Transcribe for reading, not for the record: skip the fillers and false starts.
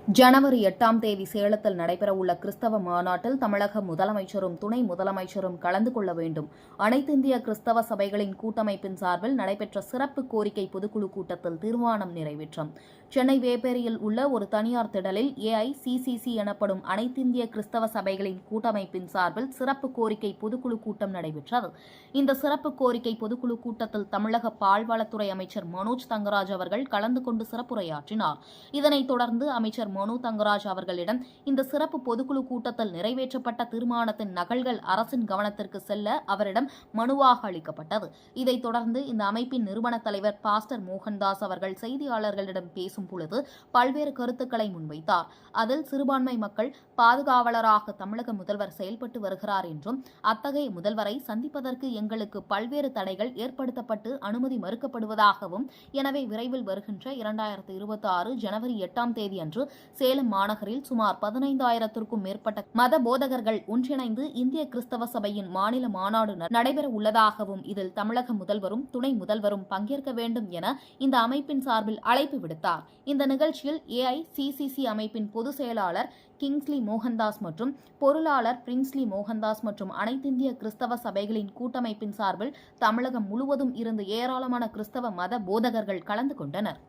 ஜனவரி 8ஆம் தேதி சேலத்தில் நடைபெறவுள்ள கிறிஸ்தவ மாநாட்டில் தமிழக முதலமைச்சரும் துணை முதலமைச்சரும் கலந்து கொள்ள வேண்டும். அனைத்திந்திய கிறிஸ்தவ சபைகளின் கூட்டமைப்பின் சார்பில் நடைபெற்ற சிறப்பு கோரிக்கை பொதுக்குழு கூட்டத்தில் தீர்மானம் நிறைவேற்றம். சென்னை வேப்பேரியில் உள்ள ஒரு தனியார் திடலில் ஏஐசிசிசி எனப்படும் அனைத்திந்திய கிறிஸ்தவ சபைகளின் கூட்டமைப்பின் சார்பில் சிறப்பு கோரிக்கை பொதுக்குழு கூட்டம் நடைபெற்றது. இந்த சிறப்பு கோரிக்கை பொதுக்குழு கூட்டத்தில் தமிழக பால்வளத்துறை அமைச்சர் மனோஜ் தங்கராஜ் அவர்கள் கலந்து கொண்டு சிறப்புரையாற்றினார். இதனைத் தொடர்ந்து அமைச்சர் மனு தங்கராஜ் அவர்களிடம் இந்த சிறப்பு பொதுக்குழு கூட்டத்தில் நிறைவேற்றப்பட்ட தீர்மானத்தின் நகல்கள் அரசின் கவனத்திற்கு செல்ல அவரிடம் மனுவாக அளிக்கப்பட்டது. இதைத் தொடர்ந்து இந்த அமைப்பின் நிறுவன தலைவர் பாஸ்டர் மோகன்தாஸ் அவர்கள் செய்தியாளர்களிடம் பேசும் பொழுது பல்வேறு கருத்துக்களை முன்வைத்தார். அதில் சிறுபான்மை மக்கள் பாதுகாவலராக தமிழக முதல்வர் செயல்பட்டு வருகிறார் என்றும் அத்தகைய முதல்வரை சந்திப்பதற்கு எங்களுக்கு பல்வேறு தடைகள் ஏற்படுத்தப்பட்டு அனுமதி மறுக்கப்படுவதாகவும், எனவே விரைவில் வருகின்ற 2026 ஜனவரி 8ஆம் தேதி அன்று சேலம் மாநகரில் சுமார் 15,000க்கும் மேற்பட்ட மத போதகர்கள் ஒன்றிணைந்து இந்திய கிறிஸ்தவ சபையின் மாநில மாநாடு நடைபெற உள்ளதாகவும், இதில் தமிழக முதல்வரும் துணை முதல்வரும் பங்கேற்க வேண்டும் என இந்த அமைப்பின் சார்பில் அழைப்பு விடுத்தார். இந்த நிகழ்ச்சியில் ஏஐசிசிசி அமைப்பின் பொதுச் செயலாளர் கிங்ஸ்லி மோகன்தாஸ் மற்றும் பொருளாளர் பிரின்ஸ்லி மோகன்தாஸ் மற்றும் அனைத்திந்திய கிறிஸ்தவ சபைகளின் கூட்டமைப்பின் சார்பில் தமிழகம் முழுவதும் இருந்து ஏராளமான கிறிஸ்தவ மத போதகர்கள் கலந்து கொண்டனர்.